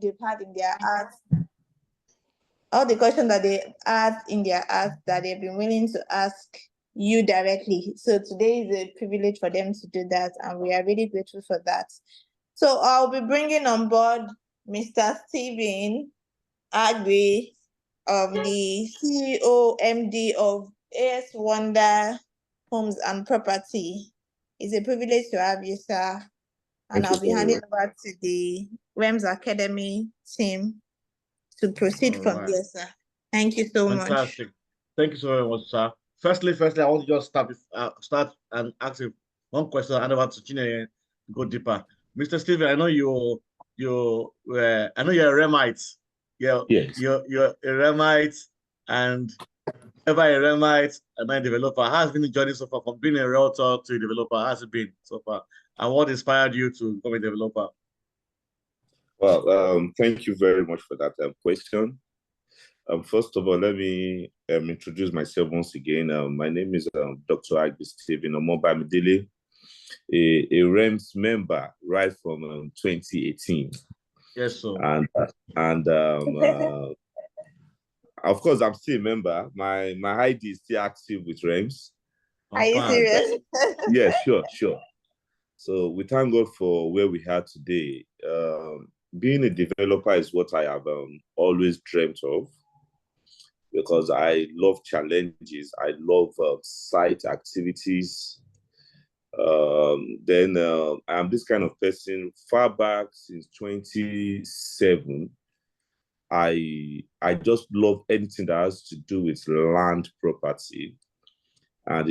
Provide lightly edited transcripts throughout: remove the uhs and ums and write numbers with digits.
they've had in their heart, all the questions that they had in their heart that they've been willing to ask you directly. So today is a privilege for them to do that, and we are really grateful for that. So I'll be bringing on board Mr. Stephen Agbe, of the CEO MD of Aswonder Homes and Property. It's a privilege to have you, sir. And I'll be handing over to the Rems Academy team to proceed from here, sir. Thank you so much. Fantastic. Thank you so very much, sir. Firstly, I want to just start and ask you one question and over to Chineye to go deeper. Mr. Stephen, I know you're a Remite. Yes. You're a Remite and ever a Remite and a developer. How has been the journey so far from being a realtor to a developer? How has it been so far? And what inspired you to become a developer? Well, thank you very much for that question. First of all, let me introduce myself once again. My name is Dr. Agbe Stephen Omobamidele, a Rems member right from 2018. Yes, sir. And of course, I'm still a member. My ID is still active with Rems. Are you serious? Yeah, sure. So we thank God for where we are today. Being a developer is what I have always dreamt of, because I love challenges. I love site activities. Then I'm this kind of person. Far back since 2007, I just love anything that has to do with land property. And,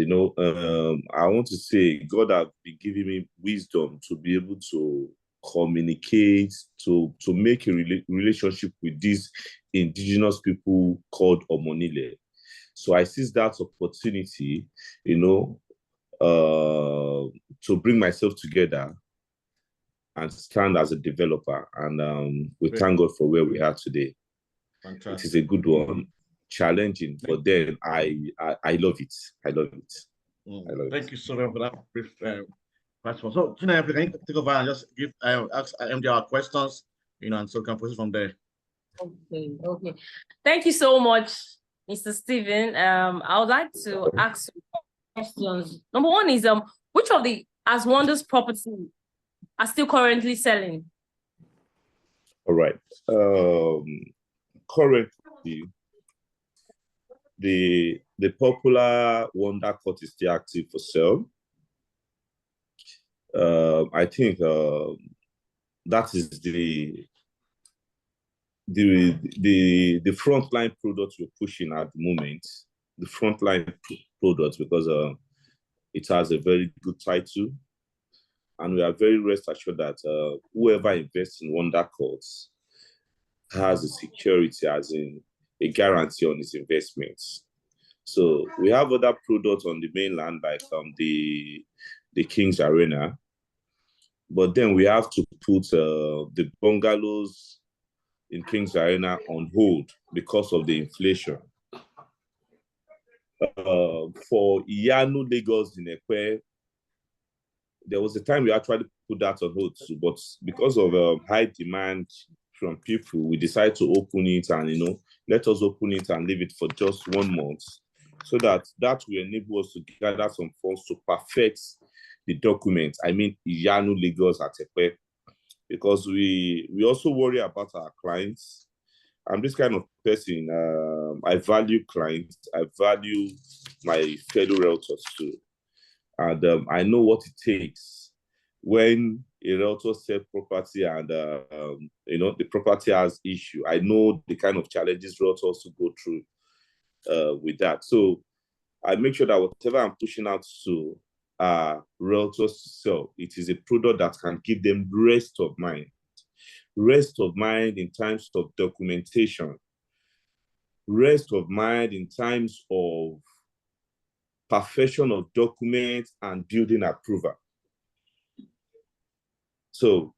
I want to say God has been giving me wisdom to be able to communicate, to make a relationship with these indigenous people called Omonile. So I seized that opportunity, to bring myself together and stand as a developer. And we thank God for where we are today. Fantastic. It is a good one. Challenging, but then I love it. I love it. Thank you so much for that brief response. So, Chineye, can you take over and just ask MD our questions, and so we can proceed from there. Okay. Thank you so much, Mr. Stephen. I would like to ask questions. Number one is which of the Aswonder's property are still currently selling? All right. Currently, the popular Wonder Court is still active for sale. I think that is the frontline product we're pushing at the moment. The frontline product, because it has a very good title, and we are very rest assured that whoever invests in Wonder Courts has a security, as in a guarantee on his investments. So we have other products on the mainland, like the King's Arena, but then we have to put the bungalows in King's Arena on hold because of the inflation. For Iyanu Lagos in Ekwe, there was a time we actually put that on hold too, but because of high demand from people, we decided to open it, and let us open it and leave it for just 1 month, so that will enable us to gather some funds to perfect the document. I mean, Iyanu Lagos at Ekwe, because we also worry about our clients. I'm this kind of person. I value clients. I value my fellow realtors too. And I know what it takes when a realtor sells property and, the property has issue. I know the kind of challenges realtors to go through with that. So I make sure that whatever I'm pushing out to realtors to sell, it is a product that can give them rest of mind. Rest of mind in terms of documentation. Rest of mind in terms of perfection of documents and building approval. So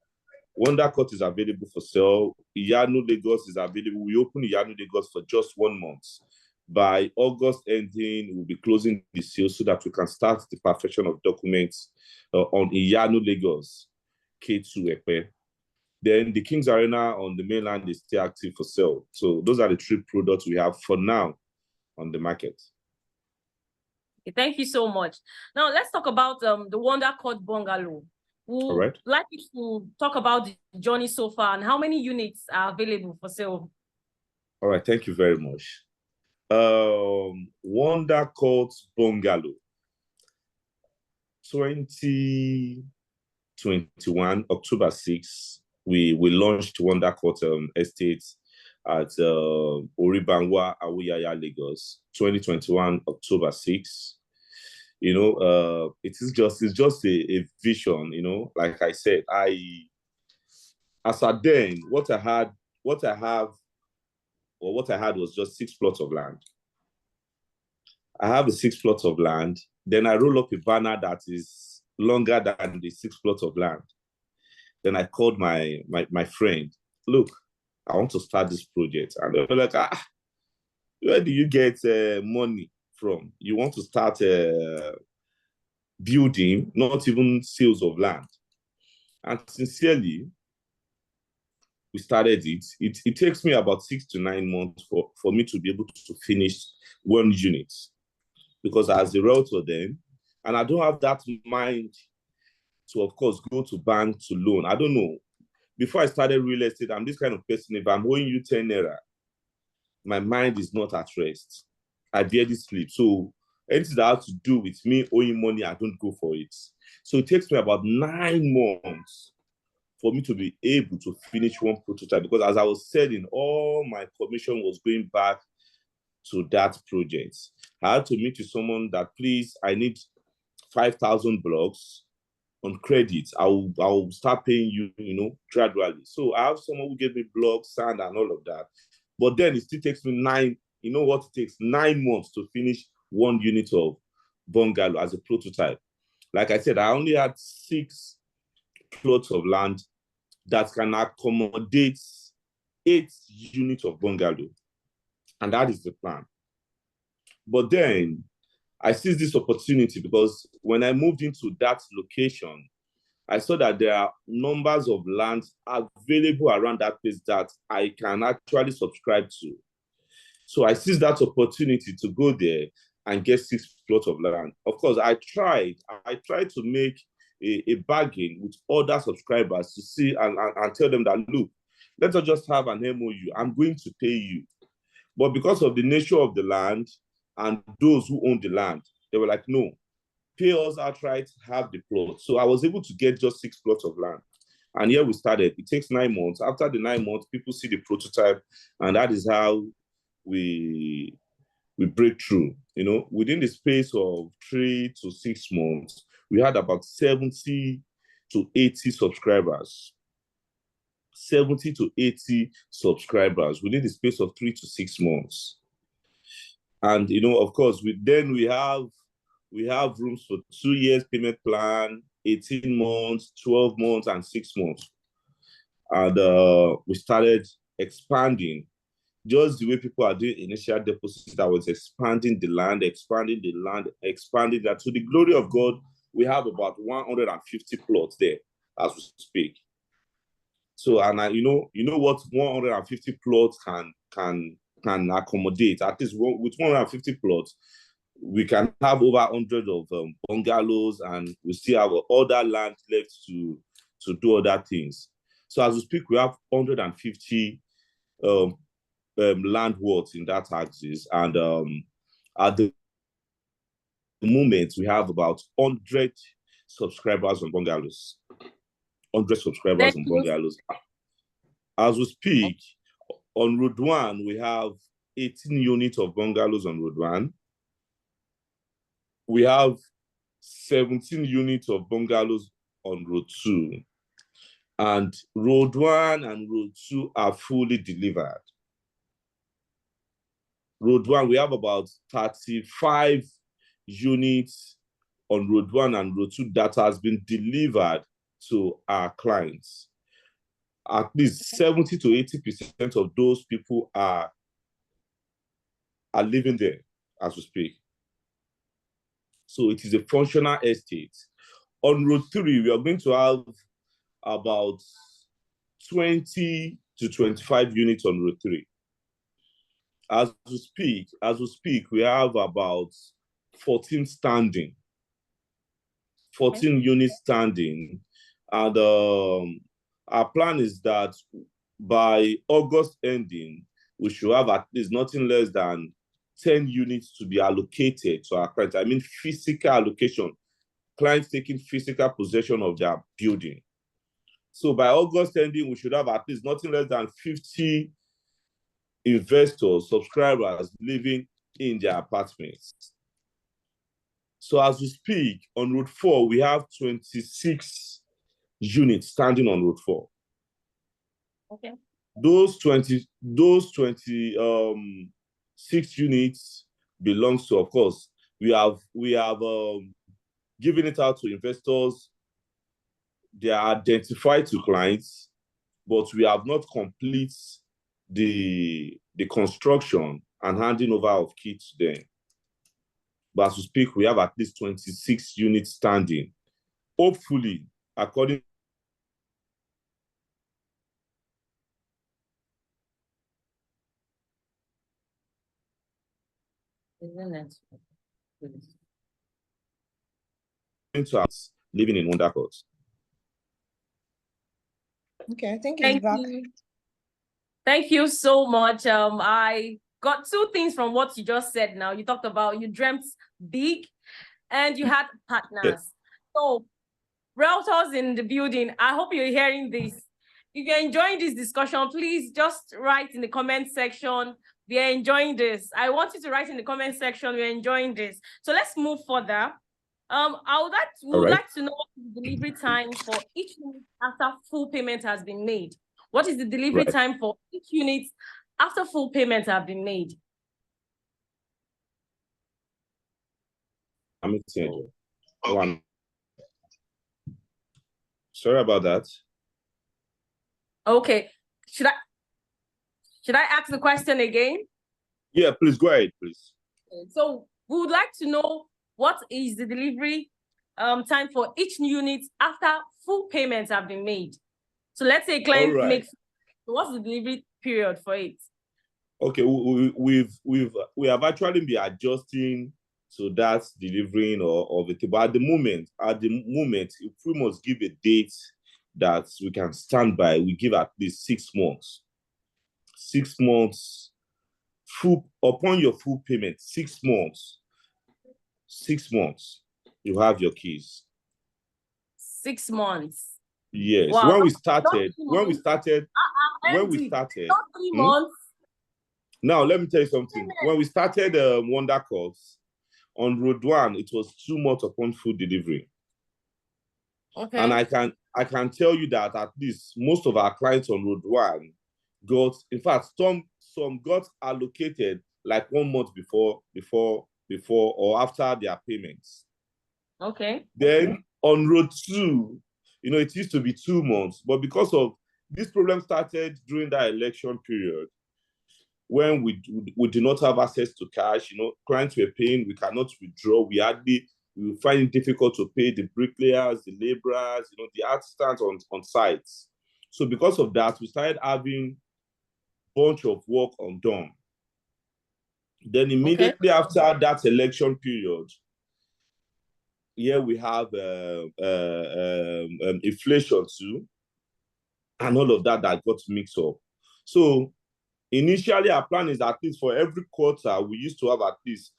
Wonder Court is available for sale. Iyanu Lagos is available. We open Iyanu Lagos for just 1 month. By August ending, we'll be closing the sale so that we can start the perfection of documents on Iyanu Lagos, K2 Ekwe. Then the King's Arena on the mainland is still active for sale. So those are the 3 products we have for now on the market. Okay, thank you so much. Now let's talk about the Wonder Court Bungalow. All right. Like you to talk about the journey so far and how many units are available for sale. All right, thank you very much. Wonder Court Bungalow. 2021, October 6th, we launched Wonder Court Estate at Oribangwa, Awuyaya, Lagos. 2021, October 6th. You know, it's just a vision. You know, like I said, as at then, what I had was just 6 plots of land. I have the 6 plots of land. Then I roll up a banner that is longer than the 6 plots of land. Then I called my friend. Look, I want to start this project. And they were like, where do you get money from? You want to start building, not even sales of land. And sincerely, we started it. It takes me about 6 to 9 months for me to be able to finish 1 unit. Because as a realtor then, and I don't have that mind to, of course, go to bank to loan. I don't know. Before I started real estate, I'm this kind of person. If I'm owing you 10 naira, my mind is not at rest. I barely sleep. So anything that has to do with me owing money, I don't go for it. So it takes me about 9 months for me to be able to finish 1 prototype. Because as I was saying, all my commission was going back to that project. I had to meet with someone that, please, I need 5,000 blocks on credit. I will start paying you, gradually. So I have someone who gave me blocks, sand, and all of that. But then it still takes me 9, you know what it takes? 9 months to finish 1 unit of bungalow as a prototype. Like I said, I only had 6 plots of land that can accommodate 8 units of bungalow. And that is the plan. But then I seized this opportunity because when I moved into that location, I saw that there are numbers of lands available around that place that I can actually subscribe to. So I seized that opportunity to go there and get 6 plots of land. Of course, I tried to make a bargain with other subscribers to see and tell them that, look, let us just have an MOU. I'm going to pay you. But because of the nature of the land and those who own the land, they were like, no, pay us outright, have the plot. So I was able to get just 6 plots of land. And here we started. It takes 9 months. After the 9 months, people see the prototype, and that is how we break through. Within the space of 3 to 6 months, we had about 70 to 80 subscribers. 70 to 80 subscribers within the space of 3 to 6 months. And, of course, we have rooms for 2 years payment plan, 18 months, 12 months, and 6 months. And we started expanding just the way people are doing initial deposits. I was expanding the land, expanding that. To the glory of God, we have about 150 plots there as we speak. So, and you know what 150 plots can accommodate. At least with 150 plots, we can have over 100 of bungalows, and we still have other land left to do other things. So as we speak, we have 150 land words in that axis, and at the moment, we have about 100 subscribers on bungalows. 100 subscribers on bungalows. As we speak, on Road 1, we have 18 units of bungalows on Road 1. We have 17 units of bungalows on Road 2. And Road 1 and Road 2 are fully delivered. Road 1, we have about 35 units on Road 1 and Road 2 that has been delivered to our clients. At least 70 to 80% of those people are living there as we speak. So it is a functional estate. On Road 3, we are going to have about 20 to 25 units on road 3. As we speak, we have about 14 standing, 14 units standing. And our plan is that by August ending, we should have at least nothing less than 10 units to be allocated to our clients. I mean, physical allocation, clients taking physical possession of their building. So by August ending, we should have at least nothing less than 50 investors, subscribers living in their apartments. So as we speak, on Road 4, we have 26 units standing on Road 4. Okay. Those 26 units belongs to, of course, we have given it out to investors. They are identified to clients, but we have not completed the construction and handing over of kits to them. But as we speak, we have at least 26 units standing. Hopefully, according to us living in Wonder Court. Okay, I think it's Thank back. you. Thank you so much. I got two things from what you just said now. You talked about you dreamt big and you had partners. Yes. So, realtors in the building, I hope you're hearing this. If you're enjoying this discussion, please just write in the comment section, we are enjoying this. I want you to write in the comment section, we're enjoying this. So let's move further. We would like to know what the delivery time for each unit after full payment has been made. What is the delivery time for each unit after full payment have been made? I'm saying, one. Sorry about that. Okay. Should I ask the question again? Yeah, please go ahead, please. So we would like to know what is the delivery time for each unit after full payments have been made. So let's say client makes, so what's the delivery period for it? Okay, we have actually been adjusting to that delivering of it. But at the moment, if we must give a date that we can stand by, we give at least 6 months. 6 months upon your full payment, 6 months. 6 months, you have your keys. 6 months. Yes. Wow. When we started, not 3 months. Now let me tell you something. When we started Wonder Courts on Road 1, it was 2 months upon full delivery. Okay. And I can tell you that at least most of our clients on Road 1 got, in fact, some got allocated like 1 month before or after their payments. Okay. Then on Road 2, it used to be 2 months, but because of this problem started during that election period, when we did not have access to cash, clients were paying, we cannot withdraw, we find it difficult to pay the bricklayers, the laborers, the artisans on sites. So because of that, we started having a bunch of work undone. Then immediately after that election period, here we have inflation too, and all of that got mixed up. So initially, our plan is at least for every quarter, we used to have at least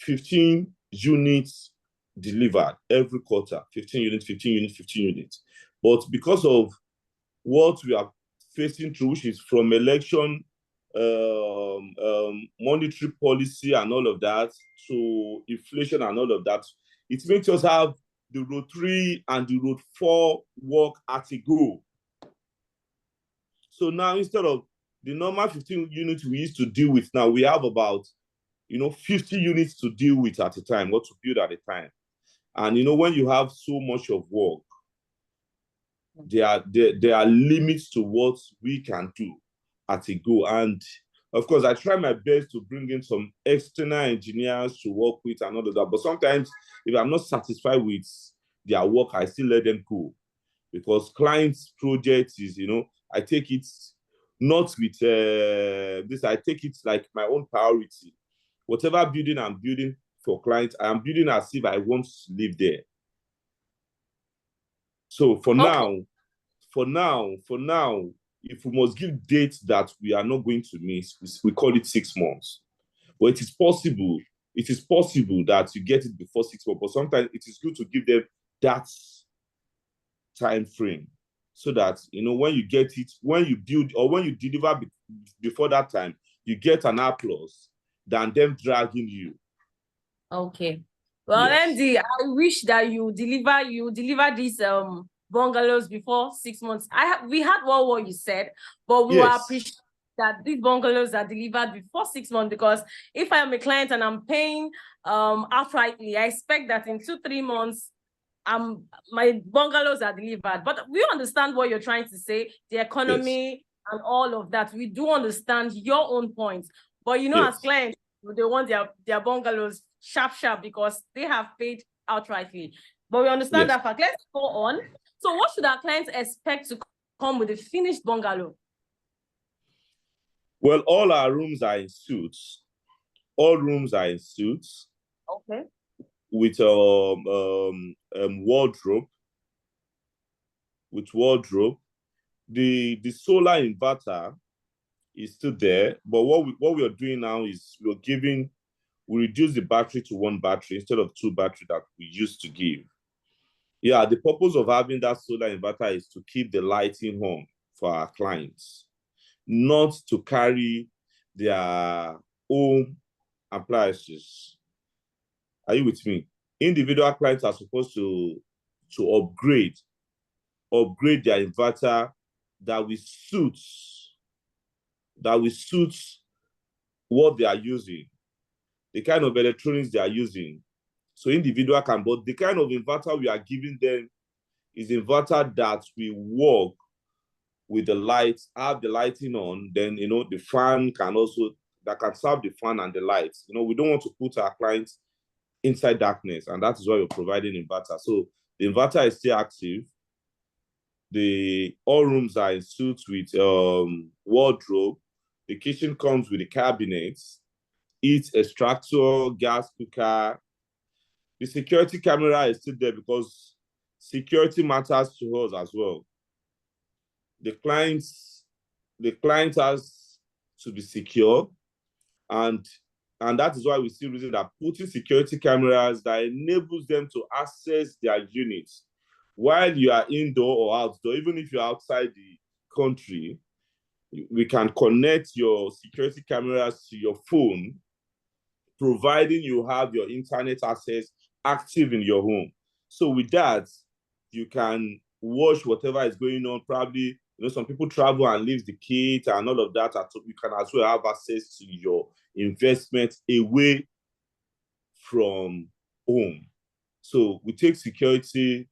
15 units delivered every quarter, 15 units, 15 units, 15 units. But because of what we are facing through, which is from election, monetary policy and all of that, to inflation and all of that, it makes us have the Road 3 and the Road 4 work at a go. So now, instead of the normal 15 units we used to deal with, now we have about 50 units to deal with at a time, or to build at a time. And when you have so much of work, there are limits to what we can do at a go. And of course, I try my best to bring in some external engineers to work with and all of that. But sometimes, if I'm not satisfied with their work, I still let them go, because clients' project is, I take it not with this. I take it like my own priority. Whatever building I'm building for clients, I am building as if I want to live there. So for now, if we must give dates that we are not going to miss, we call it 6 months. But it is possible that you get it before 6 months, but sometimes it is good to give them that time frame so that, when you get it, when you build or when you deliver before that time, you get an applause than them dragging you. Okay. Well, Yes. MD, I wish that you deliver these bungalows before 6 months. We had what you said, but we will appreciate that these bungalows are delivered before 6 months, because if I am a client and I'm paying outrightly, I expect that in 2-3 months my bungalows are delivered. But we understand what you're trying to say, the economy and all of that. We do understand your own points, but as clients, they want their bungalows sharp because they have paid outrightly. But we understand that fact. Let's go on. So what should our clients expect to come with a finished bungalow? Well, all our rooms are in suites. All rooms are in suites. Okay. With wardrobe. With wardrobe. The solar inverter is still there, but what we are doing now is we reduce the battery to 1 battery instead of 2 batteries that we used to give. Yeah, the purpose of having that solar inverter is to keep the lighting on for our clients, not to carry their own appliances. Are you with me? Individual clients are supposed to upgrade their inverter that will suit what they are using, the kind of electronics they are using. So individual can, but the kind of inverter we are giving them is inverter that will work with the lights, have the lighting on, then, the fan can serve the fan and the lights. We don't want to put our clients inside darkness, and that is why we're providing inverter. So the inverter is still active. All rooms are in suites with wardrobe. The kitchen comes with the cabinets, heat extractor, gas cooker. The security camera is still there because security matters to us as well. The client has to be secure, and that is why we still reason that putting security cameras that enables them to access their units while you are indoor or outdoor. Even if you're outside the country, we can connect your security cameras to your phone, providing you have your internet access active in your home. So with that, you can watch whatever is going on. Probably, some people travel and leave the kids and all of that. You can as well have access to your investment away from home. So we take security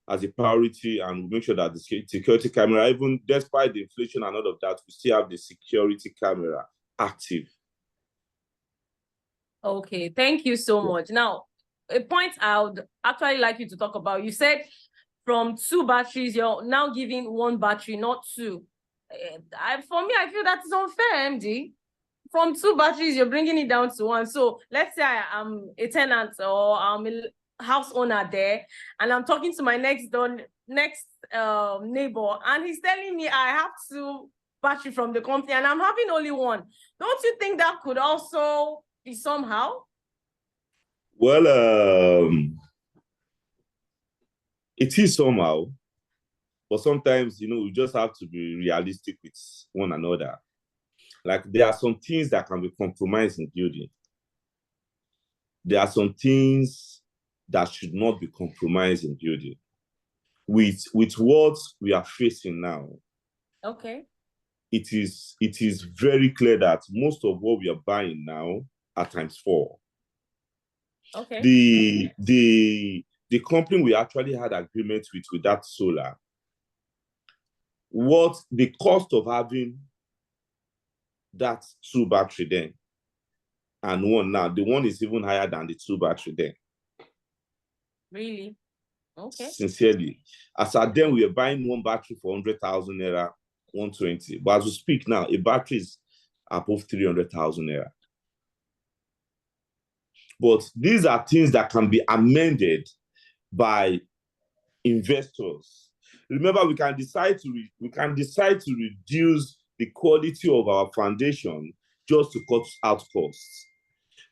as a priority, and we make sure that the security camera, even despite the inflation and all of that, we still have the security camera active. Okay, thank you so much. Now, a point I would actually like you to talk about, you said from 2 batteries, you're now giving 1 battery, not 2. For me, I feel that is unfair, MD. From 2 batteries, you're bringing it down to 1. So let's say I am a tenant or I'm a house owner there, and I'm talking to my next neighbor, and he's telling me I have 2 batteries from the company and I'm having only 1. Don't you think that could also be somehow? Well, it is somehow, but sometimes, we just have to be realistic with one another. Like, there are some things that can be compromised in building. There are some things that should not be compromised in building. With what we are facing now, okay, it is very clear that most of what we are buying now are ×4. Okay. The company we actually had agreement with that solar, what the cost of having that 2 battery then and 1 now, the 1 is even higher than the 2 battery then. Really? Okay. Sincerely. As at then, we were buying 1 battery for 100,000 naira. 120. But as we speak now, a battery is above 300,000 naira. But these are things that can be amended by investors. Remember, we can decide to reduce the quality of our foundation just to cut out costs.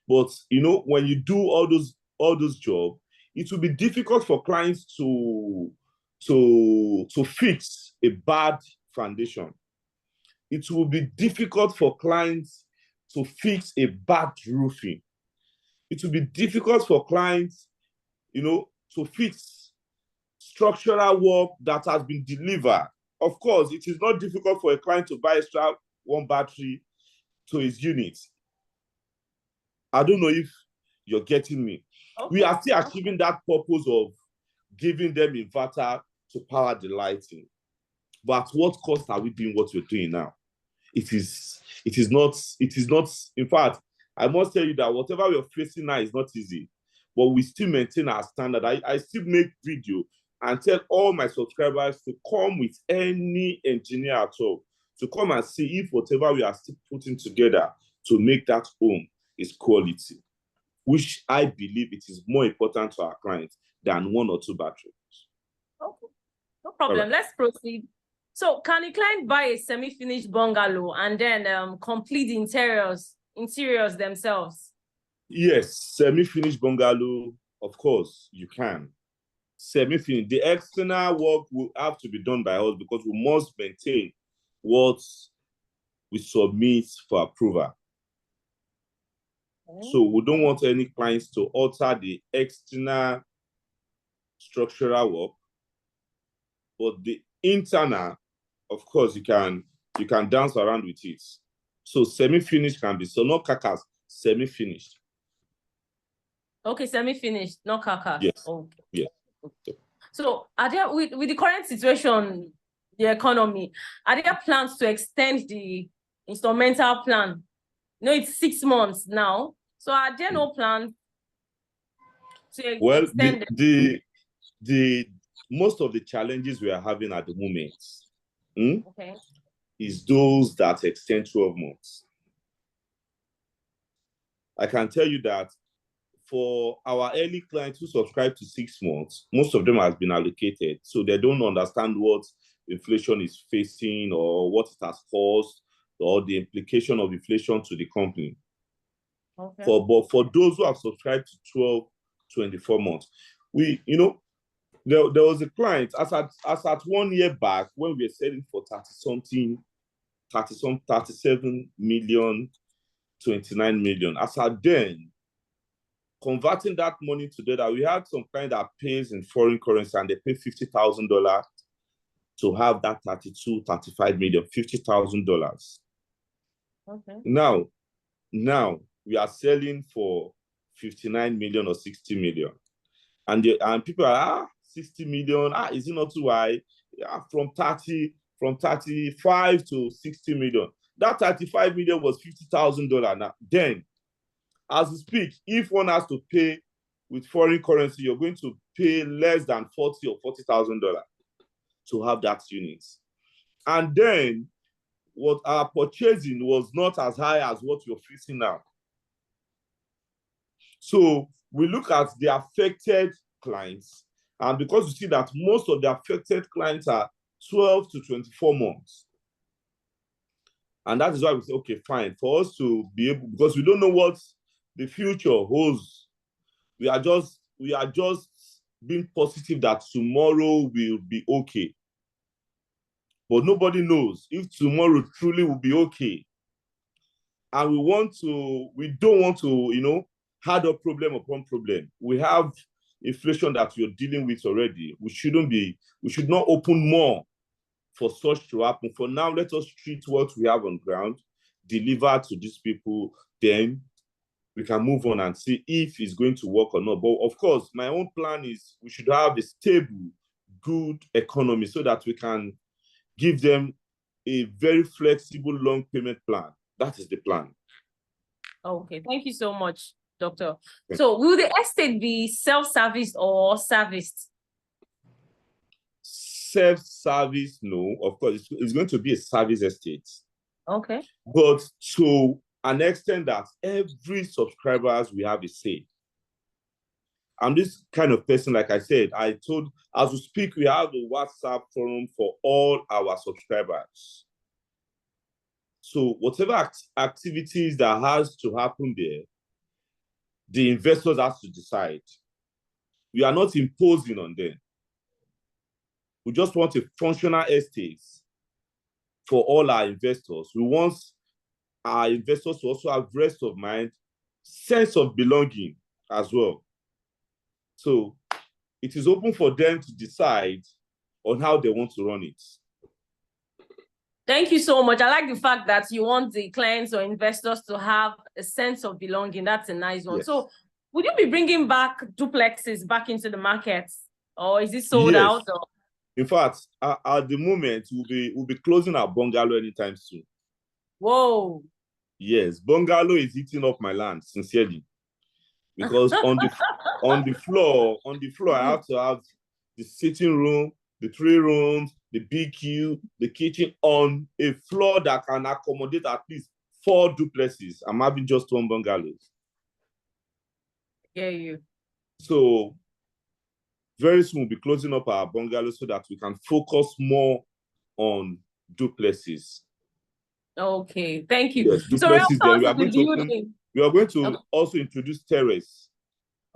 But you know, when you do all those jobs, it will be difficult for clients to fix a bad foundation. It will be difficult for clients to fix a bad roofing. It will be difficult for clients, you know, to fix structural work that has been delivered. Of course, it is not difficult for a client to buy extra one battery to his unit. I don't know if you're getting me. Okay. We are still achieving that purpose of giving them inverter to power the lighting. But at what cost are we doing what we're doing now? It is not, in fact, I must tell you that whatever we're facing now is not easy, but we still maintain our standard. I still make video and tell all my subscribers to come with any engineer at all, to come and see if whatever we are still putting together to make that home is quality, which I believe it is more important to our clients than one or two batteries. Okay, no problem. Right. Let's proceed. So can a client buy a semi-finished bungalow and then complete the interiors themselves? Yes, semi-finished bungalow, of course, you can. Semi-finished. The external work will have to be done by us because we must maintain what we submit for approval. Okay. So we don't want any clients to alter the external structural work, but the internal, of course, you can dance around with it. So semi-finished can be, so not carcass, semi-finished. Okay, semi-finished, not carcass. Yes. Okay. Yes. Okay. So are there, with the current situation, the economy, are there plans to extend the instrumental plan? You know, it's 6 months now. So are there no plans to extend the most of the challenges we are having at the moment okay, is those that extend 12 months. I can tell you that for our early clients who subscribe to 6 months, most of them has been allocated. So they don't understand what inflation is facing or what it has caused or the implication of inflation to the company. Okay. But for those who have subscribed to 12, 24 months, we, you know, there was a client as at 1 year back when we were selling for 37 million, 29 million. As at then, converting that money together, we had some client that pays in foreign currency and they pay $50,000 to have that 35 million, $50,000. Okay. Now we are selling for 59 million or 60 million. And people are, 60 million, is it not too high? Yeah, from 35 to 60 million. That 35 million was $50,000. Now, then, as we speak, if one has to pay with foreign currency, you're going to pay less than $40,000 or $40,000 to have that unit. And then, what our purchasing was not as high as what you're facing now. So we look at the affected clients, and because you see that most of the affected clients are 12 to 24 months. And that is why we say, okay, fine, for us to be able, because we don't know what the future holds. We are just being positive that tomorrow will be okay. But nobody knows if tomorrow truly will be okay. And we don't want to, you know, add up problem upon problem. We have inflation that we are dealing with already. We should not open more for such to happen. For now, let us treat what we have on ground, deliver to these people, then we can move on and see if it's going to work or not. But of course, my own plan is we should have a stable, good economy so that we can give them a very flexible long payment plan. That is the plan. Okay, thank you so much, Doctor. So will the estate be self-serviced or serviced? Self-service, no. Of course, it's going to be a service estate. Okay. But to an extent that every subscribers will have a say. I'm this kind of person, like I said, as we speak, we have the WhatsApp forum for all our subscribers. So whatever activities that has to happen there, the investors have to decide. We are not imposing on them. We just want a functional estate for all our investors. We want our investors to also have rest of mind, sense of belonging as well. So it is open for them to decide on how they want to run it. Thank you so much. I like the fact that you want the clients or investors to have a sense of belonging. That's a nice one. Yes. So would you be bringing back duplexes back into the market, or is it sold Yes. out? Or? In fact, at the moment, we'll be closing our bungalow anytime soon. Whoa. Yes, bungalow is eating up my land, sincerely. Because on the floor, I have to have the sitting room, the 3 rooms, the BQ, the kitchen on a floor that can accommodate at least 4 duplexes. I'm having just 1 bungalow. Yeah, you. So very soon we'll be closing up our bungalow so that we can focus more on duplexes. Okay, thank you. Yes, So duplexes. Then we are going to also introduce terrace.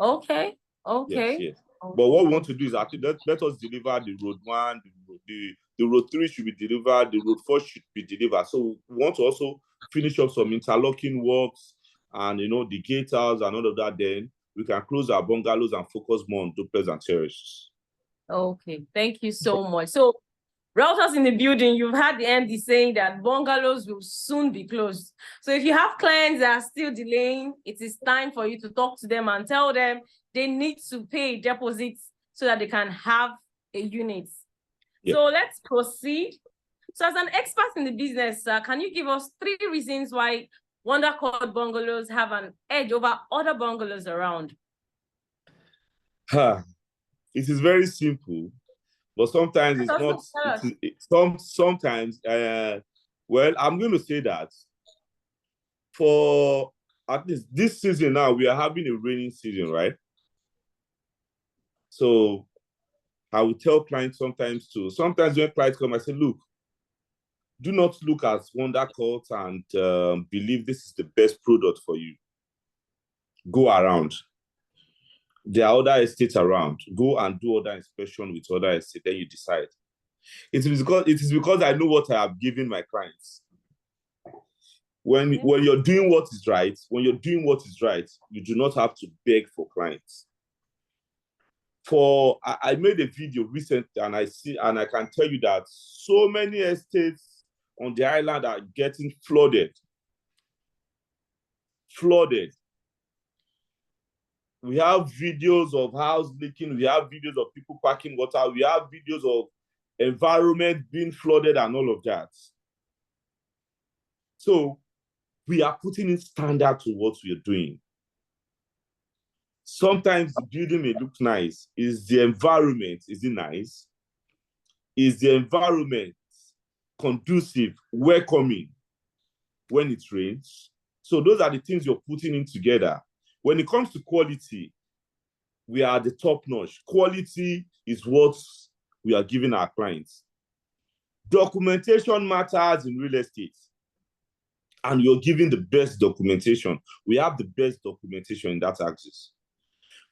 Okay. Okay. Yes. But what we want to do is let us deliver the road 1, the road 3 should be delivered, the road 4 should be delivered. So we want to also finish up some interlocking works and the gatehouse and all of that. Then we can close our bungalows and focus more on duplex and terraces. Okay, thank you so much. So realtors in the building, you've had the MD saying that bungalows will soon be closed. So if you have clients that are still delaying, it is time for you to talk to them and tell them they need to pay deposits so that they can have a unit. Yep. So let's proceed. So as an expert in the business, can you give us 3 reasons why Wonder Court bungalows have an edge over other bungalows around? It is very simple. But sometimes it's not. Sometimes, well, I'm going to say that for at least this season now, we are having a rainy season, right? So I will tell clients sometimes too. Sometimes when clients come, I say, look, do not look at Wonder Court and believe this is the best product for you. Go around. There are other estates around. Go and do other inspection with other estates, then you decide. It is because I know what I have given my clients. When you're doing what is right, you do not have to beg for clients. I made a video recently and I can tell you that so many estates on the island are getting flooded. We have videos of house leaking. We have videos of people packing water. We have videos of environment being flooded and all of that. So we are putting in standard to what we are doing. Sometimes the building may look nice. Is the environment, is it nice? Is the environment conducive, welcoming when it rains? So those are the things you're putting in together. When it comes to quality, we are the top notch. Quality is what we are giving our clients. Documentation matters in real estate. And you're giving the best documentation. We have the best documentation in that axis.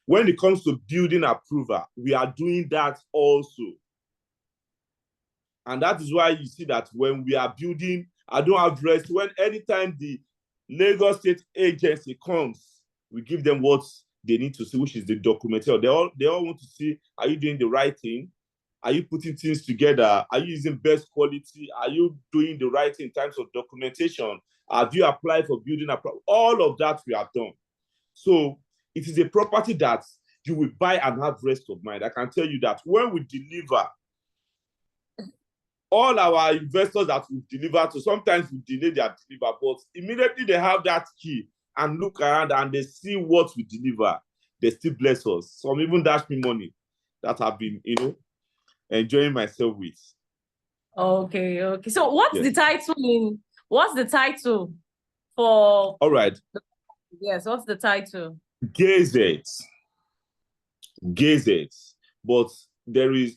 When it comes to building approval, we are doing that also. And that is why you see that when we are building, I don't have rest. Anytime the Lagos State Agency comes, we give them what they need to see, which is the documentation. They all want to see, are you doing the right thing? Are you putting things together? Are you using best quality? Are you doing the right thing in terms of documentation? Have you applied for building a property? All of that we have done. So it is a property that you will buy and have rest of mind. I can tell you that when we deliver, all our investors that we deliver to, sometimes we delay their deliver, but immediately they have that key and look around and they see what we deliver, they still bless us. Some even dash me money that have been, enjoying myself with. Okay. So what's Yes. the title for? All right. Yes, what's the title? Gazettes. But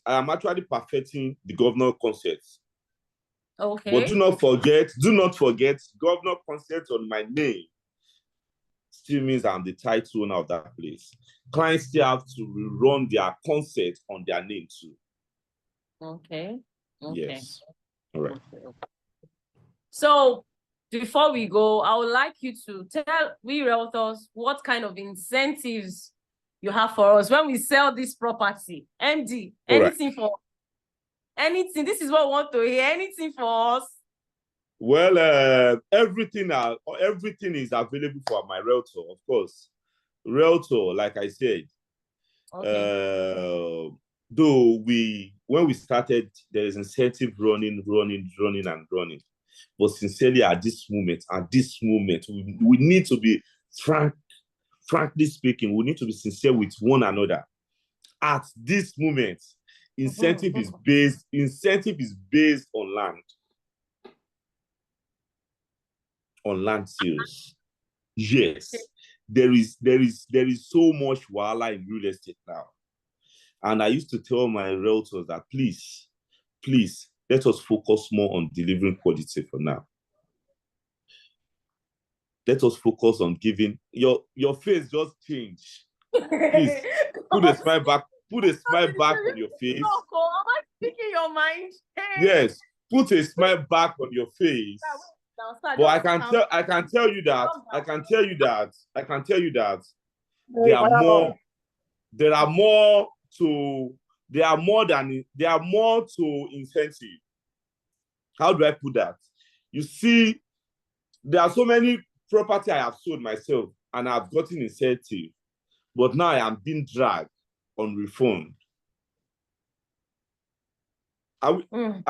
I am actually perfecting the governor concept. Okay. But do not forget, governor concept on my name still means I'm the title owner of that place. Clients still have to run their concept on their name too. Okay. Yes. All right. So before we go, I would like you to tell we realtors what kind of incentives you have for us when we sell this property. MD, anything for anything. This is what we want to hear. Anything for us. Well, everything is available for my realtor, of course. Realtor, like I said, okay. Though when we started, there is incentive running. But sincerely, at this moment, we need to be frankly speaking, we need to be sincere with one another. At this moment, incentive is based on land sales. Yes, there is so much wahala in real estate now. And I used to tell my realtors that please, let us focus more on delivering quality for now. Let us focus on giving. Your face just changed. Please put a smile back on your face. No, am I speaking your mind? Yes, put a smile back on your face. But I can tell you that there are more to incentive. How do I put that? You see, there are so many property I have sold myself and I've gotten incentive, but now I am being dragged on refund. Are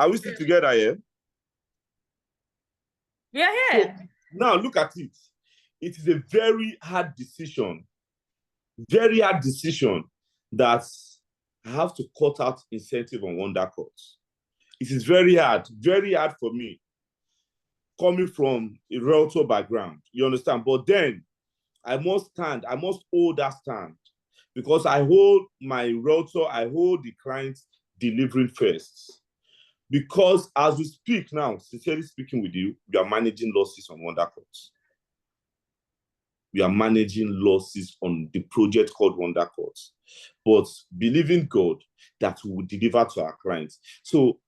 we still together here? Yeah, here. So now look at it. It is a very hard decision that I have to cut out incentive on Wonder Courts. It is very hard for me, coming from a realtor background, you understand? But then I must hold that stand, because I hold the client delivering first. Because as we speak now, sincerely speaking with you, we are managing losses on Wonder Courts. We are managing losses on the project called Wonder Courts, but believing God that we will deliver to our clients. So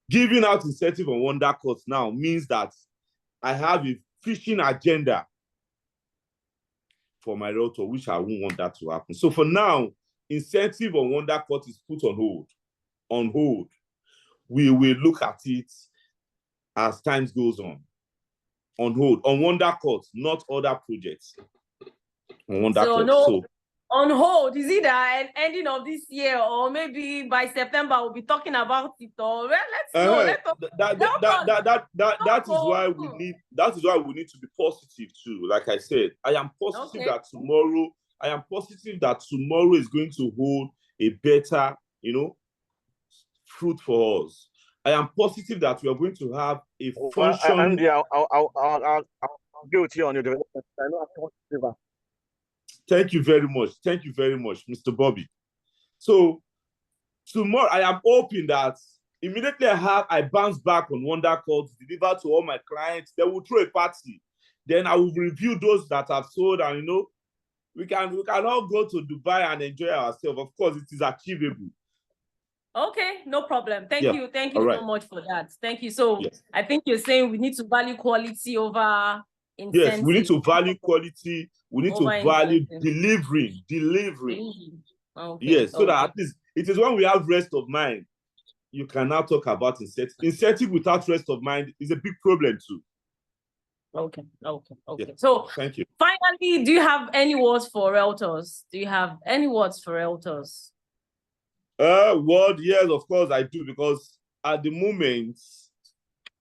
giving out incentive on Wonder Courts now means that I have a fishing agenda for my realtor, which I won't want that to happen. So for now, incentive on Wonder Court is put on hold. We will look at it as time goes on. On hold. On Wonder Court, not other projects. On Wonder Court. On hold, is it the ending of this year, or maybe by September we'll be talking about it? Or let's know. That is why we need to be positive too. Like I said, I am positive that tomorrow is going to hold a better, fruit for us. I am positive that we are going to have a function. I'll go with you on your development. I know I'm. Thank you very much, Mr. Bobby. So tomorrow, I am hoping that immediately I bounce back on Wonder Courts, deliver to all my clients. They will throw a party. Then I will review those that have sold, and we can all go to Dubai and enjoy ourselves. Of course, it is achievable. Okay, no problem. Thank you so much for that. Thank you. So I think you're saying we need to value quality over incentive. Yes, we need to value quality. We need to value delivering. Okay. Yes, so that at least it is when we have rest of mind, you can now talk about incentive. Incentive without rest of mind is a big problem too. Okay. Yeah. So thank you. Finally, do you have any words for realtors? Yes, of course I do, because at the moment,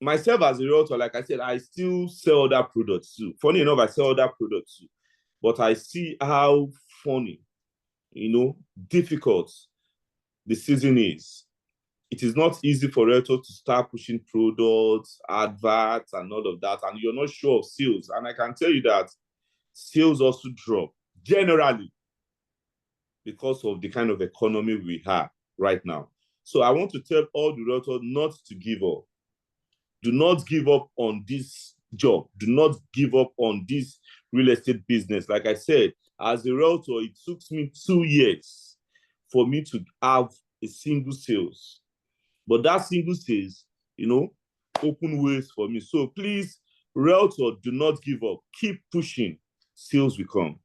myself as a realtor, like I said, I still sell other products too. Funny enough, I sell other products too. But I see how difficult the season is. it is not easy for realtors to start pushing products, adverts, and all of that, and you're not sure of sales. And I can tell you that sales also drop generally because of the kind of economy we have right now. So I want to tell all the realtors not to give up. Do not give up on this job. Do not give up on this real estate business. Like I said, as a realtor, it took me 2 years for me to have a single sales. But that single sales, open ways for me. So please, realtor, do not give up. Keep pushing. Sales will come.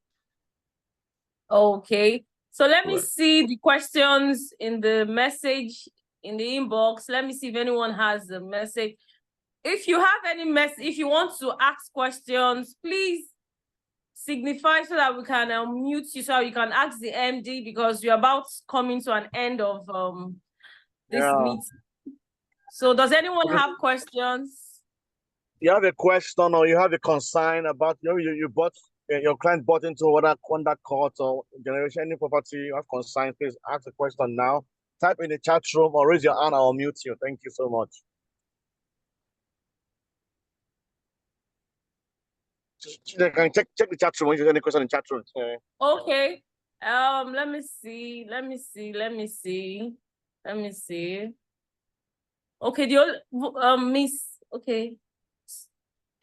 Okay. So let me see the questions in the message, in the inbox. Let me see if anyone has a message. If you have any if you want to ask questions, please signify so that we can mute you so you can ask the MD, because you're about coming to an end of this meeting. So does anyone have questions? You have a question or you have a concern about you bought your client bought into under court or generation any property, you have concern, please ask the question now. Type in the chat room or raise your hand, I'll mute you. Thank you so much. You can check the chat room when you have any question in the chat room. Okay. Let me see. Okay, Miss. Okay.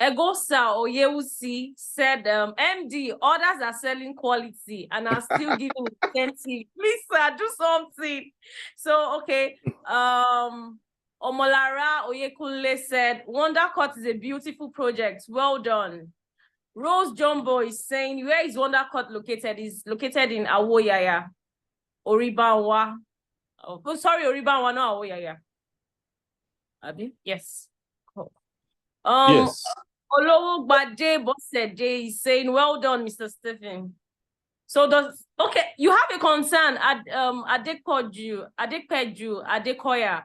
Egosa Oyewusi said, MD, others are selling quality and are still giving incentive. Please, sir, do something. So, okay. Omolara Oyekunle said, Wonder Court is a beautiful project. Well done. Rose Jumbo is saying, where is Wonder Court located? Is located in Awoyaya. Oribanwa. Oh, sorry, Oribanwa, not Awoyaya. Abi? Yes. Cool. Yes. Olowo Gbade Bosede is saying, well done, Mr. Stephen. So you have a concern at Adekoju, Adekoya.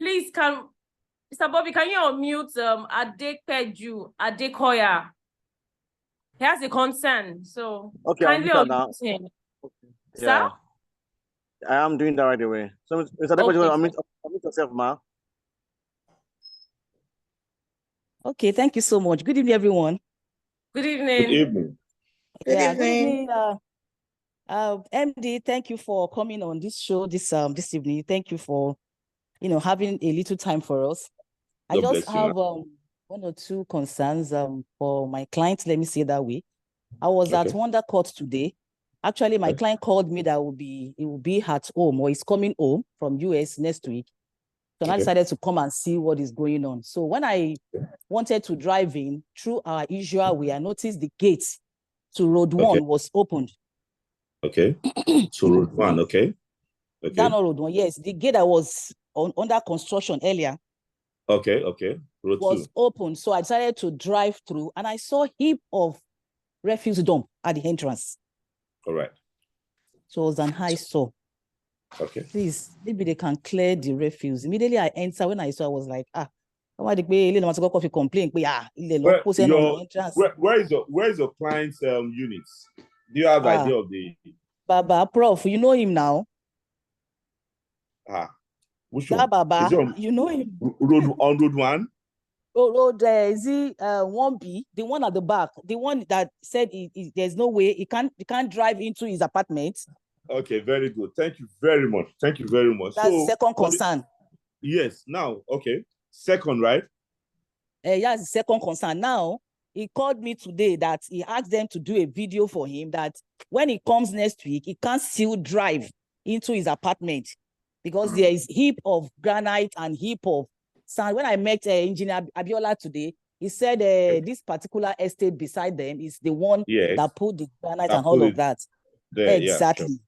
Please, Mr. Bobby, can you unmute Adekoju, Adekoya? He has a concern, so okay, kindly unmute him. Okay. Sir? Yeah. I am doing that right away. So, Mr. Adekoju, unmute yourself, ma. Okay, thank you so much. Good evening, everyone. Good evening. Good evening. Good evening. MD, thank you for coming on this show this evening. Thank you for having a little time for us. I just have one or two concerns for my client. Let me say it that way. I was at Wonder Court today. Actually, my client called me that he will be at home, or he's coming home from US next week. So I decided to come and see what is going on. So when I wanted to drive in through our usual way, I noticed the gate to Road 1 was opened. Okay. So Road 1, okay. That not Road 1, yes. The gate that was under construction earlier. Okay. Road was 2. open. So I decided to drive through and I saw a heap of refuse dump at the entrance. All right. So it was an high store. Okay. Please, maybe they can clear the refuse. Immediately I entered, when I saw, I was like, why did we coffee complain? Where is your client's units? Do you have idea of the Baba Prof? You know him now. Which that one? Baba, you know him. Road 1? Road is he 1B, the one at the back, the one that said there's no way he can't drive into his apartment. Okay, very good. Thank you very much. That's the second concern. Yes. Now, okay. Second, right? Yeah, the second concern. Now, he called me today that he asked them to do a video for him that when he comes next week, he can't still drive into his apartment because there is heap of granite and heap of sand. When I met Engineer Abiola today, he said this particular estate beside them is the one that put the granite and all of that. There, exactly. Yeah, sure.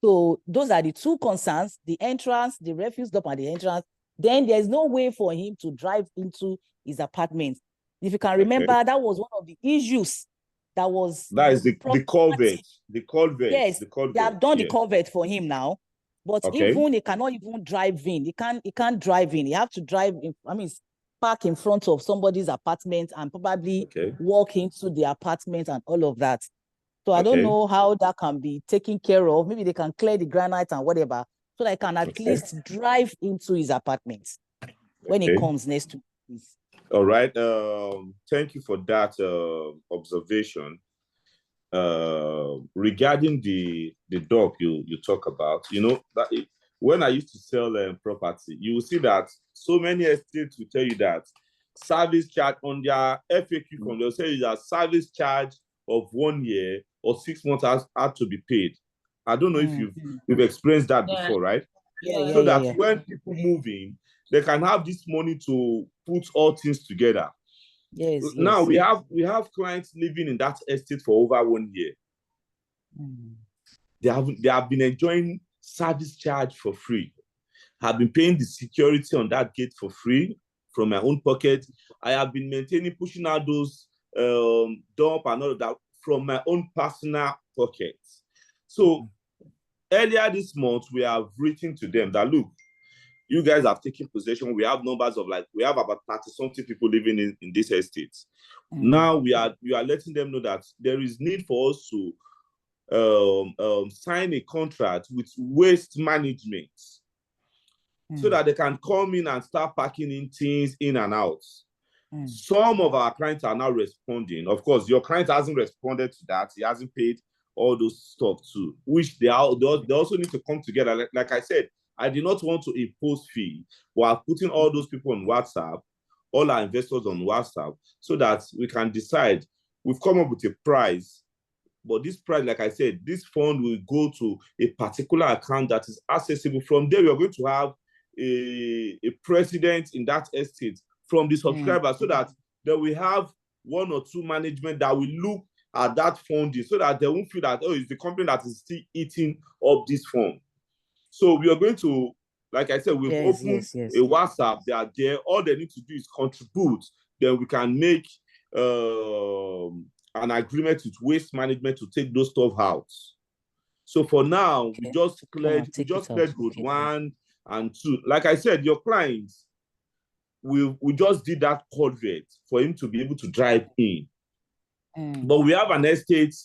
So those are the two concerns, the entrance, the refuse dump at the entrance. Then there's no way for him to drive into his apartment. If you can remember, that was one of the issues that was... That is the culvert. The culvert. Yes, the culvert. They have done the culvert for him now. But even he cannot even drive in. He can't drive in. He have to drive in, park in front of somebody's apartment and probably walk into the apartment and all of that. So I don't know how that can be taken care of. Maybe they can clear the granite and whatever. so that I can at least drive into his apartment when he comes next week. All right. Thank you for that observation. Regarding the dock you talk about, that when I used to sell property, you will see that so many estates will tell you that service charge on their FAQ form, they'll say that service charge of 1 year or 6 months had to be paid. I don't know if you've experienced that before, right? So that when people move in, they can have this money to put all things together. Now we have clients living in that estate for over 1 year. They have been enjoying service charge for free. Have been paying the security on that gate for free from my own pocket. I have been pushing out those dump and all of that from my own personal pocket. So earlier this month, we have written to them that, look, you guys have taken possession. We have numbers of we have about 30-something people living in this estate. Now we are letting them know that there is need for us to sign a contract with waste management so that they can come in and start packing in things in and out. Some of our clients are now responding. Of course, your client hasn't responded to that. He hasn't paid all those stuff too, which they also need to come together. Like I said, I did not want to impose fee while putting all those people on WhatsApp, all our investors on WhatsApp, so that we can decide. We've come up with a price, but this price, like I said, this fund will go to a particular account that is accessible. From there, we are going to have a president in that estate from the subscriber, so that they will have 1 or 2 management that will look at that funding, so that they won't feel that, oh, it's the company that is still eating up this fund. So we are going to, like I said, we've opened a WhatsApp. They are there. All they need to do is contribute. Then we can make an agreement with waste management to take those stuff out. So for now, we just cleared road 1 and 2. Like I said, your clients, we just did that culvert for him to be able to drive in. But we have an estate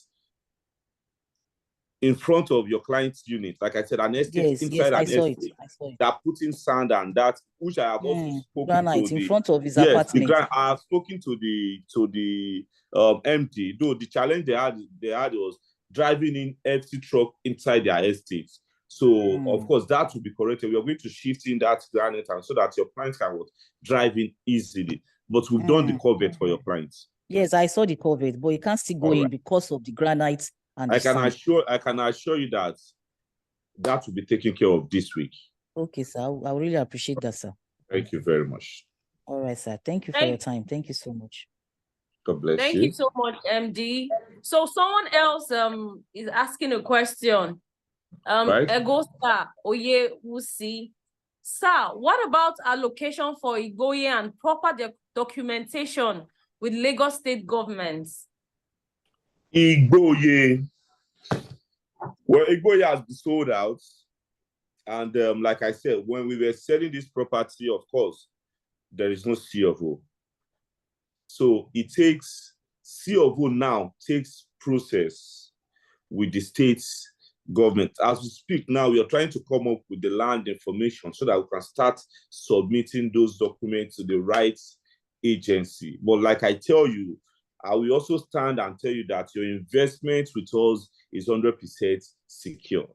in front of your client's unit. Like I said, an estate inside an estate that put in sand and that, which I have also spoken to in front of his apartment. I have spoken to the MD, though the challenge they had was driving in empty truck inside their estate. So of course that will be corrected. We are going to shift in that granite and so that your clients can drive in easily. But we've done the culvert for your clients. Yes, I saw the culvert, but you can't still go in because of the granite. And I can assure you that will be taken care of this week. Okay, sir. I really appreciate that, sir. Thank you very much. All right, sir. Thank you for your time. Thank you so much. God bless you. Thank you so much, MD. So someone else is asking a question. Egosa Oye Wusi. Sir, what about allocation for Igoye and proper documentation with Lagos state governments? Igoye. Well, Igoye has been sold out. And like I said, when we were selling this property, of course, there is no C of O. So it takes, C of O now takes process with the state's government. As we speak now, we are trying to come up with the land information so that we can start submitting those documents to the right agency. But like I tell you, I will also stand and tell you that your investment with us is 100% secure.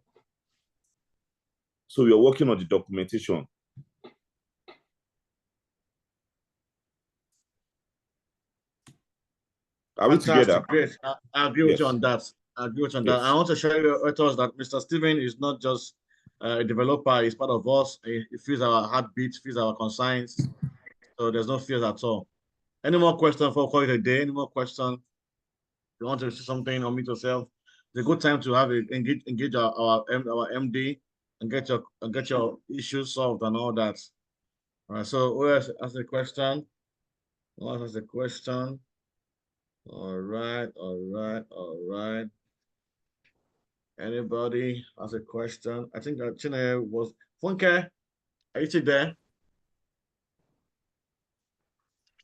So we are working on the documentation. Are we together? Great. I agree with you on that. I agree with you on that. I want to share with us that Mr. Stephen is not just a developer, he's part of us. He feels our heartbeat, feels our concerns. So there's no fears at all. Any more questions for call it a day? Any more questions? If you want to see something or meet yourself, it's a good time to have engage our MD and get your issues solved and all that. All right. So who else has a question? Who else has a question? All right. Anybody has a question? I think that Chine was Funke. Are you still there?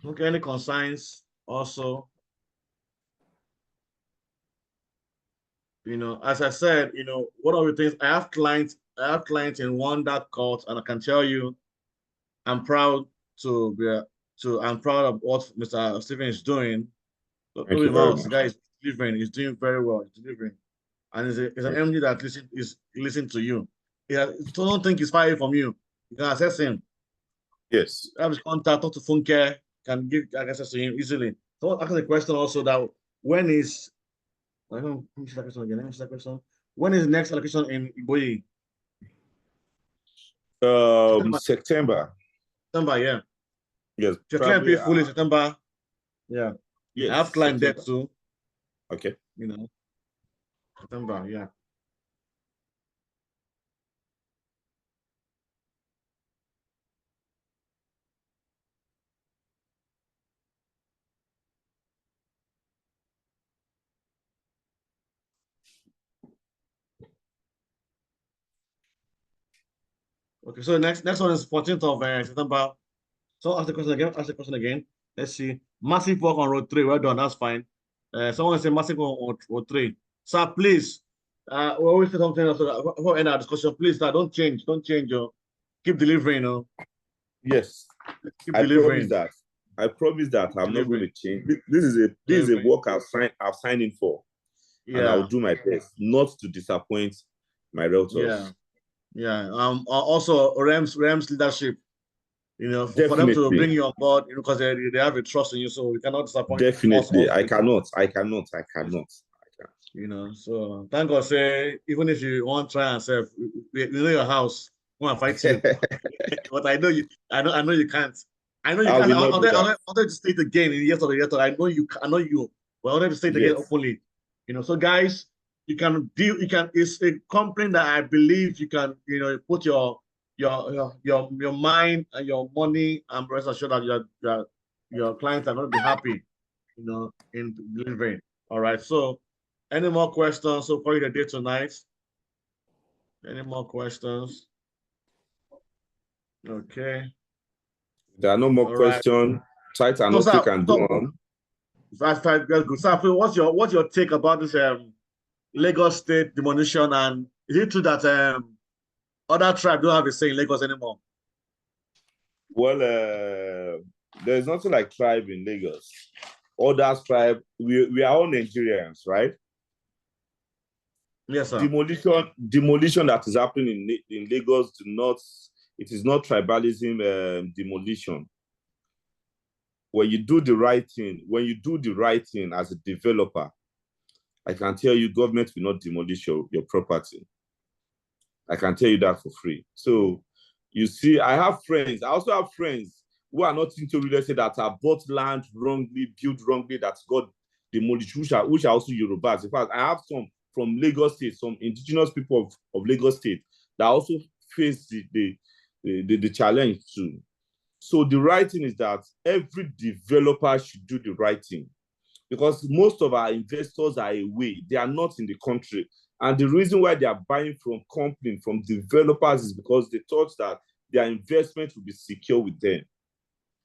Okay, any concerns also? As I said, one of the things, I have clients clients in Wonder Court, and I can tell you, I'm proud I'm proud of what Mr. Stephen is doing. Thank you very much. The guy is delivering. He's doing very well. He's delivering, and he's an MD that listen to you. Don't think he's far from you. You can access him. Yes. Have his contact. Talk to phone care. Can give access to him easily. So I'll ask the question also that when is I don't let me question again. Let me that question. When is the next allocation in Igboyi? September. September, yeah. Yes. Your client pay fully September. Yeah. Yes. I have client debt too. Okay. You know. September, yeah. Okay, so next one is 14th of September. So ask the question again. Let's see. Massive work on road 3. Well done, that's fine. Someone say massive work on road 3. Sir, please. We always say something else before end our discussion. Please, sir, don't change. Keep delivering, Yes. Keep delivering. I promise that I'm not going to change. This is a work I've signed in for. Yeah. And I'll do my best not to disappoint my realtors. Yeah. Also Rems leadership, for them to bring you on board, because they have a trust in you, so we cannot disappoint. Definitely. I cannot. So thank God, say, even if you want to try and say, we know your house, we want to fight you. But I know you can't. I know you can't. I wanted to state again in yesterday. I know you. But I wanted to state again openly. So guys, it's a company that I believe you can, put your mind and your money, and rest assured that your clients are going to be happy, in delivering. All right. So, any more questions? So for you the day tonight. Any more questions? Okay. There are no more questions. Site and also can go on. That's good. So, what's your take about this Lagos State demolition, and is it true that other tribes don't have a say in Lagos anymore? Well, there's nothing like tribe in Lagos. Other tribe, we are all Nigerians, right? Yes, sir. Demolition that is happening in Lagos it is not tribalism demolition. When you do the right thing as a developer, I can tell you government will not demolish your property. I can tell you that for free. So you see, I also have friends who are not into real estate that have bought land wrongly, built wrongly, that got demolished, which are also Yorubas. In fact, I have some from Lagos State, some indigenous people of Lagos State that also face the challenge too. So the right thing is that every developer should do the right thing, because most of our investors are away. They are not in the country. And the reason why they are buying from companies, from developers, is because they thought that their investment will be secure with them.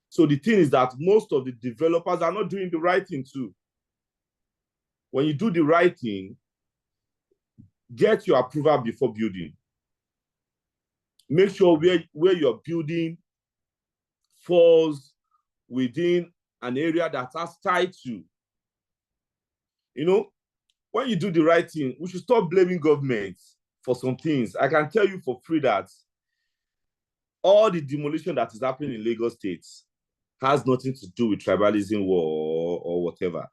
So the thing is that most of the developers are not doing the right thing too. When you do the right thing, get your approval before building. Make sure where you're building falls within an area that has title. When you do the right thing, we should stop blaming government for some things. I can tell you for free that all the demolition that is happening in Lagos State has nothing to do with tribalism or whatever.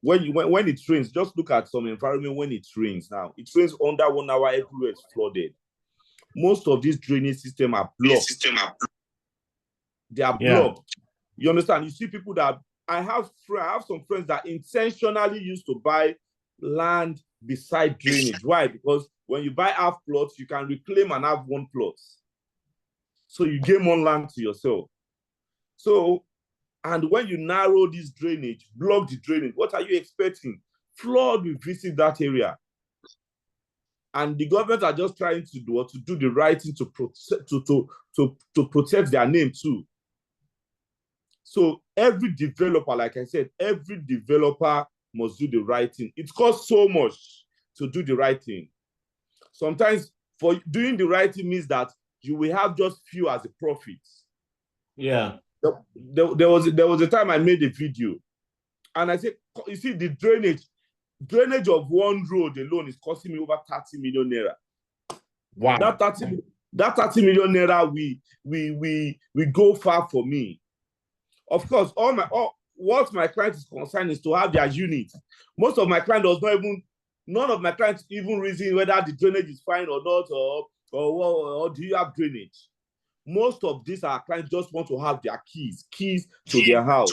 When it rains, just look at some environment when it rains now. It rains under 1 hour, everywhere is flooded. Most of these drainage systems are blocked. They are blocked. You understand? You see people that I have some friends that intentionally used to buy land beside drainage. Why? Because when you buy half plots, you can reclaim and have one plot. So you gain more land to yourself. So, and when you narrow this drainage, block the drainage, what are you expecting? Flood will visit that area. And the government are just trying to do the right thing to protect their name too. So every developer, like I said, every developer must do the right thing. It costs so much to do the right thing. sometimes for doing the right thing means that you will have just few as a profit. Yeah. There was a time I made a video, and I said, you see, the drainage of one road alone is costing me over 30 million naira. Wow. That 30 million naira we go far for me. Of course, what my client is concerned is to have their unit. Most of my clients none of my clients even reason whether the drainage is fine or not, or do you have drainage. Most of these our clients just want to have their keys to their house.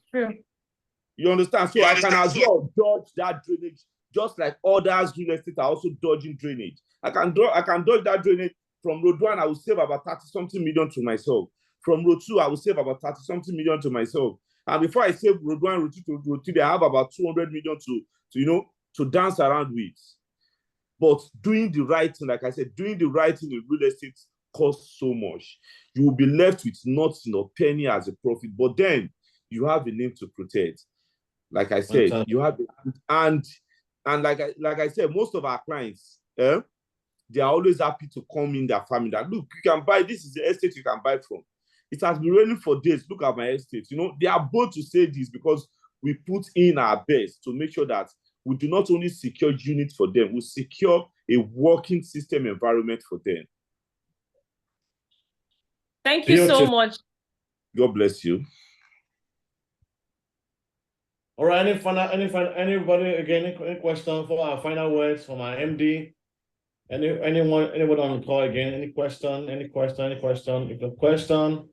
True. You understand? So I can as well dodge that drainage, just like others real estate are also dodging drainage. I can dodge that drainage. From road 1, I will save about 30-something million to myself. From road 2, I will save about 30-something million to myself. And before I save road 1, road 2 to road 3, I have about 200 million to dance around with. But doing the right thing, like I said, doing the right thing in real estate costs so much. You will be left with nothing or penny as a profit, but then you have a name to protect. Like I said, you have, and like I said, most of our clients, they are always happy to come in their family. That look, you can buy, this is the estate you can buy from. It has been raining for days. Look at my estate. They are both to say this because we put in our best to make sure that we do not only secure units for them, we secure a working system environment for them. Thank you so much. God bless you. All right, anybody again, any question for our final words from our MD? Anybody on the call again? Any question? If the question,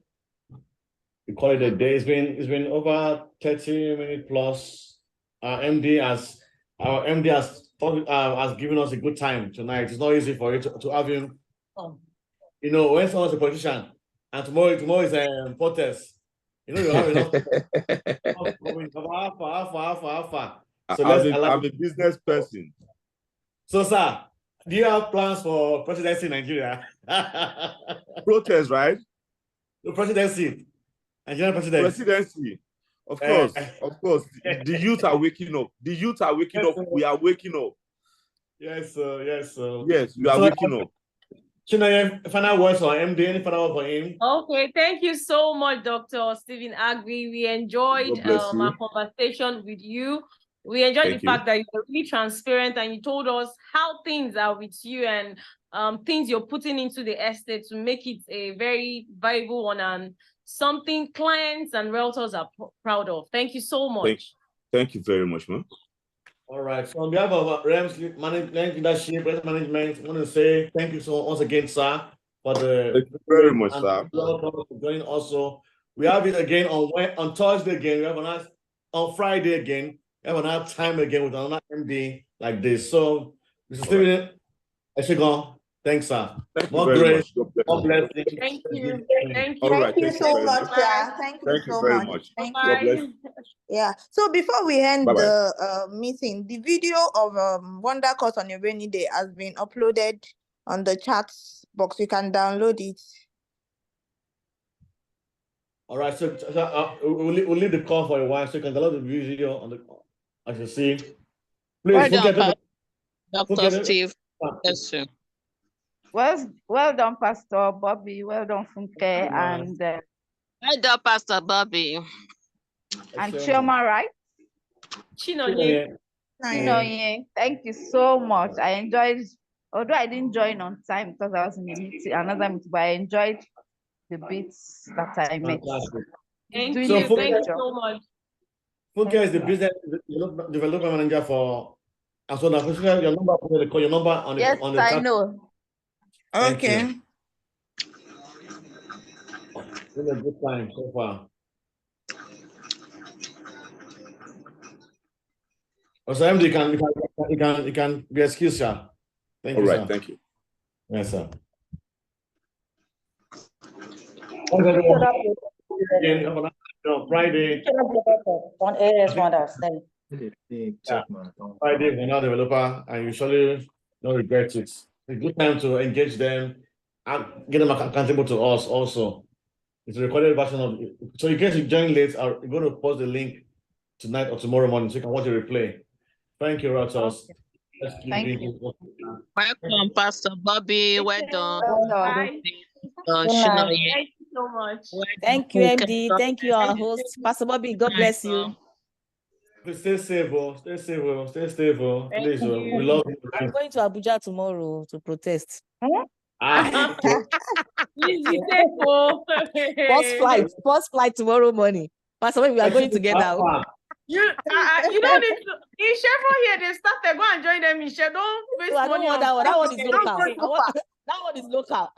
we call it a day. It's been over 30 minutes plus. Our MD has given us a good time tonight. It's not easy for you to have him. When someone's a politician and tomorrow is protest. You have enough. Alpha. So I'm a business person. So, sir, do you have plans for presidency in Nigeria? Protest, right? The presidency. Nigerian presidency. Presidency. Of course. The youth are waking up. We are waking up. Yes, sir. Yes, we are waking up. Chinonye, final words for MD, any final words for him? Okay, thank you so much, Dr. Stephen Agbi. We enjoyed our conversation with you. We enjoyed the fact that you were really transparent and you told us how things are with you and things you're putting into the estate to make it a very viable one and something clients and realtors are proud of. Thank you so much. Thank you very much, man. All right. So on behalf of Rems leadership, management, I want to say thank you so once again, sir, for the thank you very much, sir. For joining also. We have it again on Thursday again. We have on Friday again. We have another time again with another MD like this. So, Mr. Stephen, Eshegon, thanks, sir. More grace, more blessings. Thank you. Thank you so much, sir. Thank you very much. Thank you. Yeah. So before we end the meeting, the video of Wonder Course on a Rainy Day has been uploaded on the chat box. You can download it. All right. So we'll leave the call for a while so you can download the video on the. As you see, please. Dr. Steve. Yes, sir. Well done, Pastor Bobby. Well done, Funke. And well done, Pastor Bobby. And Chioma, right? Chinonye. Thank you so much. I enjoyed, although I didn't join on time because I was in a meeting, another meeting, but I enjoyed the bits that I made. Thank you so much. Funke is the business development manager for Aswonder. Your number on the yes, I know. Okay. It's been a good time so far. Also, MD, you can be excused, sir. Thank you, sir. Thank you. Yes, sir. Friday. On AS Wonders. Friday, we're now developer, and you surely don't regret it. It's a good time to engage them and get them accountable to us also. It's a recorded version of it. So in case you join late, I'm going to post the link tonight or tomorrow morning so you can watch the replay. Thank you, Rotos. Thank you. Welcome, Pastor Bobby. Well done. Bye. Thank Thank you so much. Thank you, MD. Thank you, our host. Pastor Bobby, God bless you. Stay safe, stay safe, stay stable. Please, we love you. I'm going to Abuja tomorrow to protest. Please be safe. First flight tomorrow morning. Pastor Bobby, we are going together. You don't need to. In Sheffield here, they started. Go and join them in Sheffield. Don't waste I don't money want on that one. That one is Don't local. go to That one is local.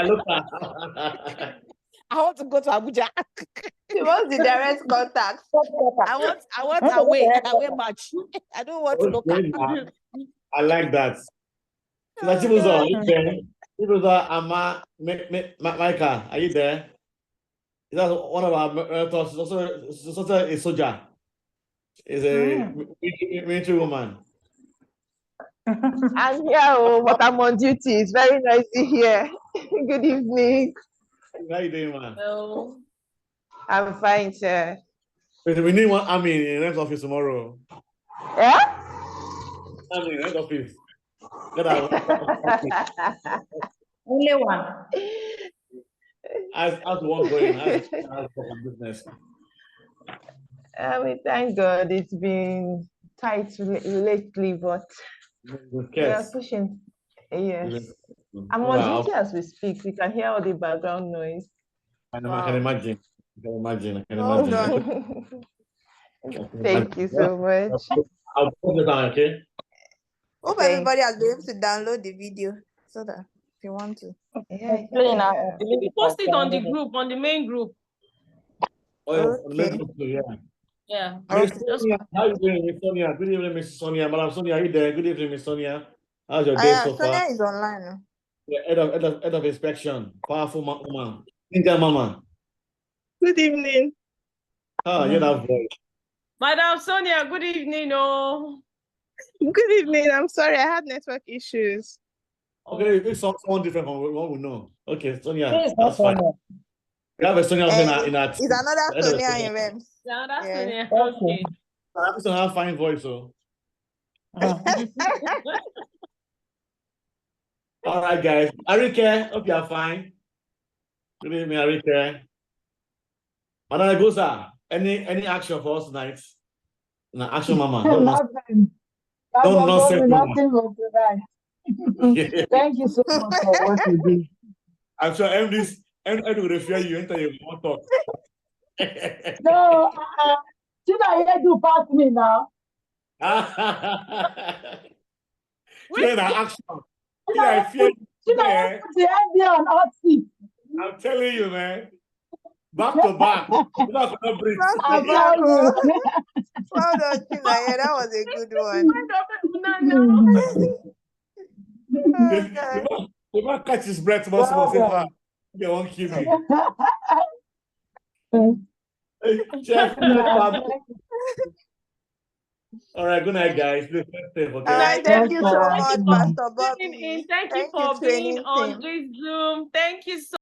Look, I want to go to Abuja. She wants the direct contact. I want away match. I don't want local. I like that. So that Micah, are you there? Is that one of our mentors? Also a soldier. Is a military woman. I'm here, but I'm on duty. It's very noisy here. Good evening. How you doing, man? Hello. I'm fine, sir. We need one army in Rems office tomorrow. Yeah? Army in Rems office. Only one. As one going, as business. We thank God. It's been tight lately, but we are pushing. Yes. I'm on duty as we speak. We can hear all the background noise. I can imagine. I can imagine. Well done. Thank you so much. I'll put it down, okay? Hope everybody has been able to download the video so that if you want to. Yeah. Post it on the group, on the main group. Okay. Yeah. Miss Sonia, how you doing, Miss Sonia? Good evening, Miss Sonia. Madam Sonia, are you there? Good evening, Miss Sonia. How's your day so far? Sonia is online. Yeah, head of inspection. Powerful woman. Indian mama. Good evening. Oh, you that voice. Madam Sonia, good evening. Good evening. I'm sorry, I had network issues. Okay, it's someone different from what we know. Okay, Sonia, that's fine. We have a Sonia in our team. It's another Sonia in Rems. Another Sonia. Okay. I have to have fine voice, so. All right, guys. Arike, hope you are fine. Good evening, Arike. Madam Egosa, any action for us tonight? No, action, Mama. Nothing. Nothing for tonight. Thank you so much for what you did. I'm sure MD will refer you into your talk. No, should I do pass me now? Should I action? Should I put the MD on hot seat? I'm telling you, man. Back to back. You're not gonna breathe. Well done, Chinaya. That was a good one. The man catch his breath once more. Say, they won't kill me. Chef, all right, good night, guys. Thank you so much, Pastor Bobby. Thank you for being on this Zoom. Thank you so